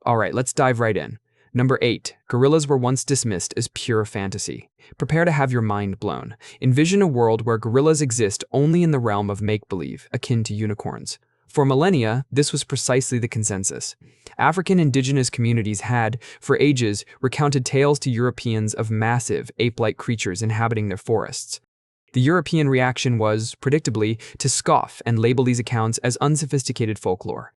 Alright, let's dive right in. Number 8. Gorillas were once dismissed as pure fantasy. Prepare to have your mind blown. Envision a world where gorillas exist only in the realm of make-believe, akin to unicorns. For millennia, this was precisely the consensus. African indigenous communities had, for ages, recounted tales to Europeans of massive, ape-like creatures inhabiting their forests. The European reaction was, predictably, to scoff and label these accounts as unsophisticated folklore.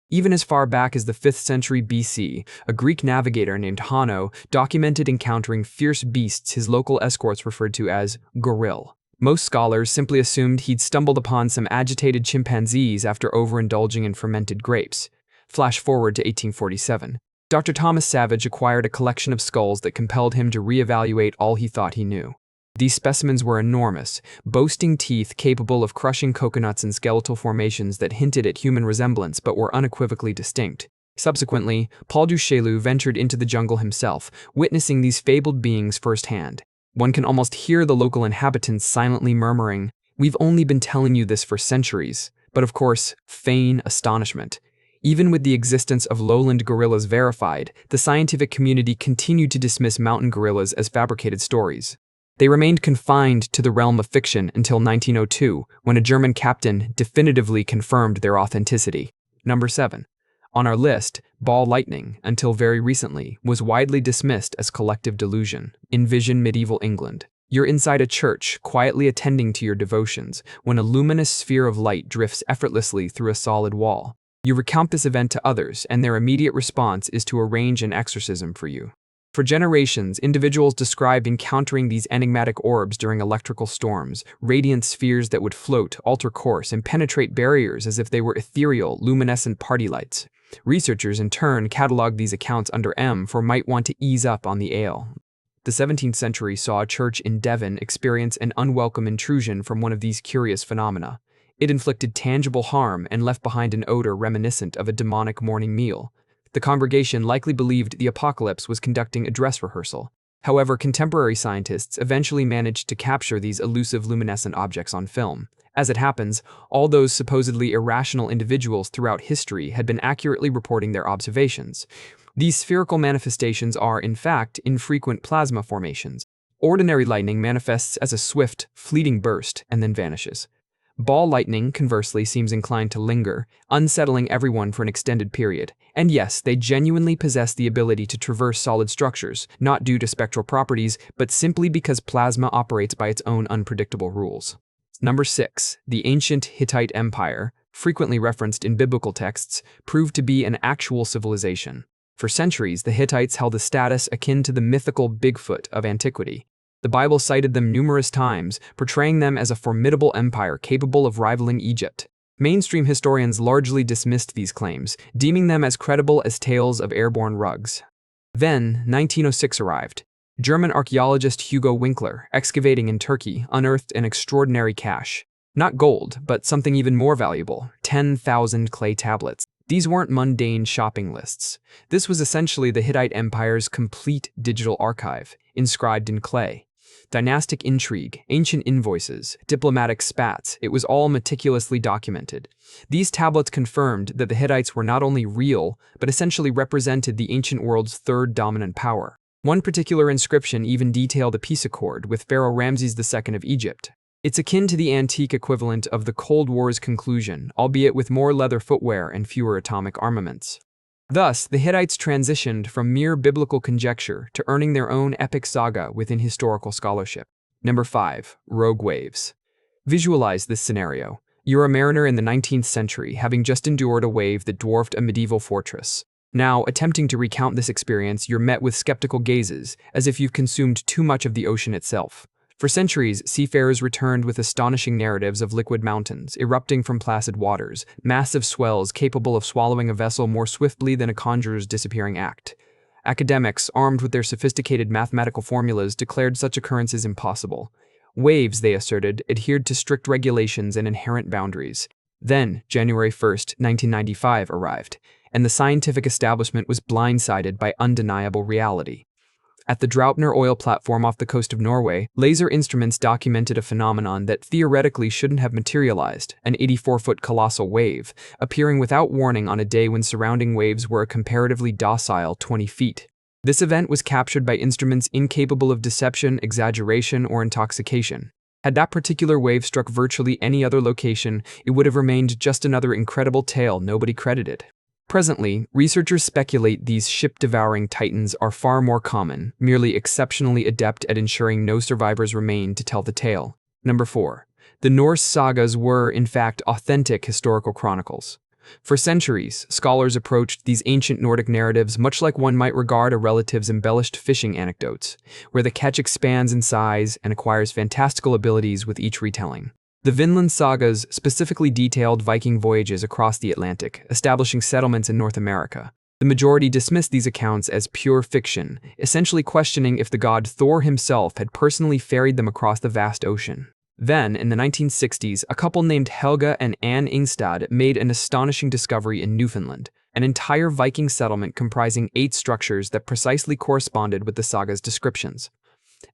Even as far back as the 5th century BC, a Greek navigator named Hanno documented encountering fierce beasts his local escorts referred to as goril. Most scholars simply assumed he'd stumbled upon some agitated chimpanzees after overindulging in fermented grapes. Flash forward to 1847. Dr. Thomas Savage acquired a collection of skulls that compelled him to reevaluate all he thought he knew. These specimens were enormous, boasting teeth capable of crushing coconuts and skeletal formations that hinted at human resemblance but were unequivocally distinct. Subsequently, Paul du Chaillu ventured into the jungle himself, witnessing these fabled beings firsthand. One can almost hear the local inhabitants silently murmuring, "We've only been telling you this for centuries," but of course, feign astonishment. Even with the existence of lowland gorillas verified, the scientific community continued to dismiss mountain gorillas as fabricated stories. They remained confined to the realm of fiction until 1902, when a German captain definitively confirmed their authenticity. Number 7. On our list, ball lightning, until very recently, was widely dismissed as collective delusion. Envision medieval England. You're inside a church, quietly attending to your devotions, when a luminous sphere of light drifts effortlessly through a solid wall. You recount this event to others, and their immediate response is to arrange an exorcism for you. For generations, individuals described encountering these enigmatic orbs during electrical storms, radiant spheres that would float, alter course, and penetrate barriers as if they were ethereal, luminescent party lights. Researchers, in turn, cataloged these accounts under M for might want to ease up on the ale. The 17th century saw a church in Devon experience an unwelcome intrusion from one of these curious phenomena. It inflicted tangible harm and left behind an odor reminiscent of a demonic morning meal. The congregation likely believed the apocalypse was conducting a dress rehearsal. However, contemporary scientists eventually managed to capture these elusive luminescent objects on film. As it happens, all those supposedly irrational individuals throughout history had been accurately reporting their observations. These spherical manifestations are, in fact, infrequent plasma formations. Ordinary lightning manifests as a swift, fleeting burst and then vanishes. Ball lightning, conversely, seems inclined to linger, unsettling everyone for an extended period. And yes, they genuinely possess the ability to traverse solid structures, not due to spectral properties, but simply because plasma operates by its own unpredictable rules. Number 6. The ancient Hittite Empire, frequently referenced in biblical texts, proved to be an actual civilization. For centuries, the Hittites held a status akin to the mythical Bigfoot of antiquity. The Bible cited them numerous times, portraying them as a formidable empire capable of rivaling Egypt. Mainstream historians largely dismissed these claims, deeming them as credible as tales of airborne rugs. Then, 1906 arrived. German archaeologist Hugo Winkler, excavating in Turkey, unearthed an extraordinary cache. Not gold, but something even more valuable, 10,000 clay tablets. These weren't mundane shopping lists. This was essentially the Hittite Empire's complete digital archive, inscribed in clay. Dynastic intrigue, ancient invoices, diplomatic spats, it was all meticulously documented. These tablets confirmed that the Hittites were not only real, but essentially represented the ancient world's third dominant power. One particular inscription even detailed a peace accord with Pharaoh Ramses II of Egypt. It's akin to the antique equivalent of the Cold War's conclusion, albeit with more leather footwear and fewer atomic armaments. Thus, the Hittites transitioned from mere biblical conjecture to earning their own epic saga within historical scholarship. Number 5. Rogue waves. Visualize this scenario. You're a mariner in the 19th century, having just endured a wave that dwarfed a medieval fortress. Now, attempting to recount this experience, you're met with skeptical gazes, as if you've consumed too much of the ocean itself. For centuries, seafarers returned with astonishing narratives of liquid mountains, erupting from placid waters, massive swells capable of swallowing a vessel more swiftly than a conjurer's disappearing act. Academics, armed with their sophisticated mathematical formulas, declared such occurrences impossible. Waves, they asserted, adhered to strict regulations and inherent boundaries. Then, January 1st, 1995 arrived, and the scientific establishment was blindsided by undeniable reality. At the Draupner oil platform off the coast of Norway, laser instruments documented a phenomenon that theoretically shouldn't have materialized, an 84-foot colossal wave, appearing without warning on a day when surrounding waves were a comparatively docile 20 feet. This event was captured by instruments incapable of deception, exaggeration, or intoxication. Had that particular wave struck virtually any other location, it would have remained just another incredible tale nobody credited. Presently, researchers speculate these ship-devouring titans are far more common, merely exceptionally adept at ensuring no survivors remain to tell the tale. Number 4. The Norse sagas were, in fact, authentic historical chronicles. For centuries, scholars approached these ancient Nordic narratives much like one might regard a relative's embellished fishing anecdotes, where the catch expands in size and acquires fantastical abilities with each retelling. The Vinland sagas specifically detailed Viking voyages across the Atlantic, establishing settlements in North America. The majority dismissed these accounts as pure fiction, essentially questioning if the god Thor himself had personally ferried them across the vast ocean. Then, in the 1960s, a couple named Helga and Anne Ingstad made an astonishing discovery in Newfoundland, an entire Viking settlement comprising 8 structures that precisely corresponded with the saga's descriptions.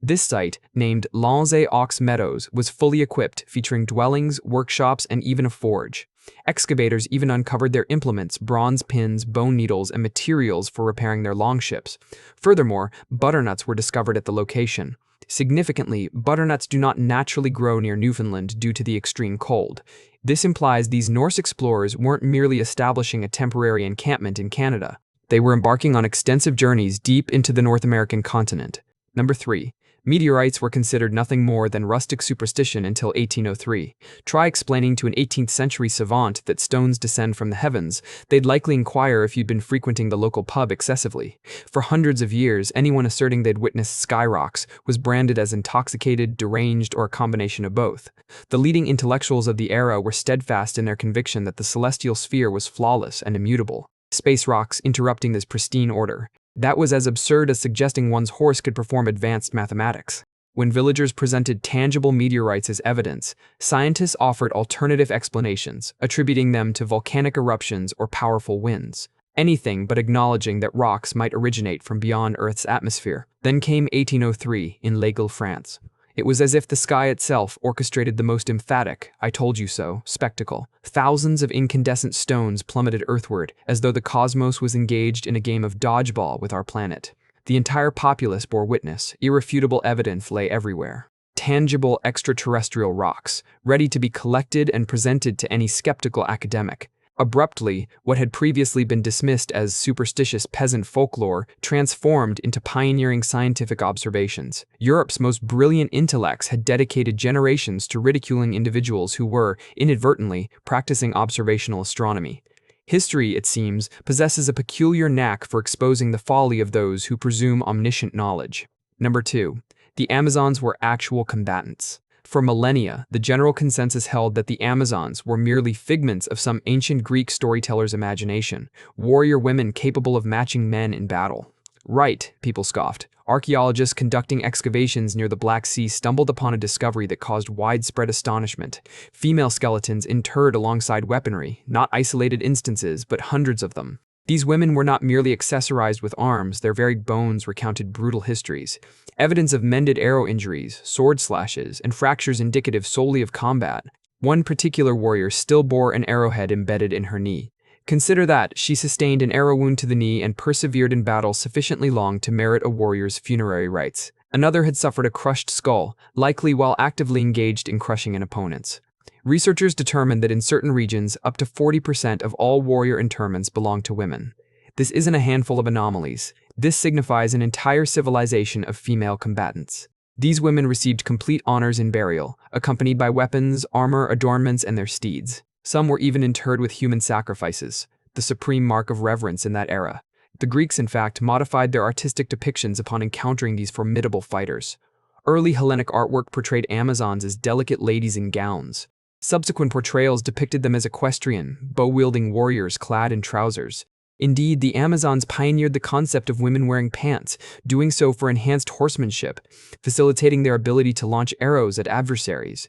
This site, named Lanze Aux Meadows, was fully equipped, featuring dwellings, workshops, and even a forge. Excavators even uncovered their implements, bronze pins, bone needles, and materials for repairing their longships. Furthermore, butternuts were discovered at the location. Significantly, butternuts do not naturally grow near Newfoundland due to the extreme cold. This implies these Norse explorers weren't merely establishing a temporary encampment in Canada. They were embarking on extensive journeys deep into the North American continent. Number 3. Meteorites were considered nothing more than rustic superstition until 1803. Try explaining to an 18th century savant that stones descend from the heavens. They'd likely inquire if you'd been frequenting the local pub excessively. For hundreds of years, anyone asserting they'd witnessed sky rocks was branded as intoxicated, deranged, or a combination of both. The leading intellectuals of the era were steadfast in their conviction that the celestial sphere was flawless and immutable. Space rocks interrupting this pristine order. That was as absurd as suggesting one's horse could perform advanced mathematics. When villagers presented tangible meteorites as evidence, scientists offered alternative explanations, attributing them to volcanic eruptions or powerful winds. Anything but acknowledging that rocks might originate from beyond Earth's atmosphere. Then came 1803 in L'Aigle, France. It was as if the sky itself orchestrated the most emphatic, "I told you so," spectacle. Thousands of incandescent stones plummeted earthward, as though the cosmos was engaged in a game of dodgeball with our planet. The entire populace bore witness. Irrefutable evidence lay everywhere. Tangible extraterrestrial rocks, ready to be collected and presented to any skeptical academic. Abruptly, what had previously been dismissed as superstitious peasant folklore transformed into pioneering scientific observations. Europe's most brilliant intellects had dedicated generations to ridiculing individuals who were, inadvertently, practicing observational astronomy. History, it seems, possesses a peculiar knack for exposing the folly of those who presume omniscient knowledge. Number 2. The Amazons were actual combatants. For millennia, the general consensus held that the Amazons were merely figments of some ancient Greek storyteller's imagination, warrior women capable of matching men in battle. Right, people scoffed. Archaeologists conducting excavations near the Black Sea stumbled upon a discovery that caused widespread astonishment. Female skeletons interred alongside weaponry, not isolated instances, but hundreds of them. These women were not merely accessorized with arms, their very bones recounted brutal histories. Evidence of mended arrow injuries, sword slashes, and fractures indicative solely of combat. One particular warrior still bore an arrowhead embedded in her knee. Consider that she sustained an arrow wound to the knee and persevered in battle sufficiently long to merit a warrior's funerary rites. Another had suffered a crushed skull, likely while actively engaged in crushing an opponent's. Researchers determined that in certain regions, up to 40% of all warrior interments belong to women. This isn't a handful of anomalies. This signifies an entire civilization of female combatants. These women received complete honors in burial, accompanied by weapons, armor, adornments, and their steeds. Some were even interred with human sacrifices, the supreme mark of reverence in that era. The Greeks, in fact, modified their artistic depictions upon encountering these formidable fighters. Early Hellenic artwork portrayed Amazons as delicate ladies in gowns. Subsequent portrayals depicted them as equestrian, bow-wielding warriors clad in trousers. Indeed, the Amazons pioneered the concept of women wearing pants, doing so for enhanced horsemanship, facilitating their ability to launch arrows at adversaries.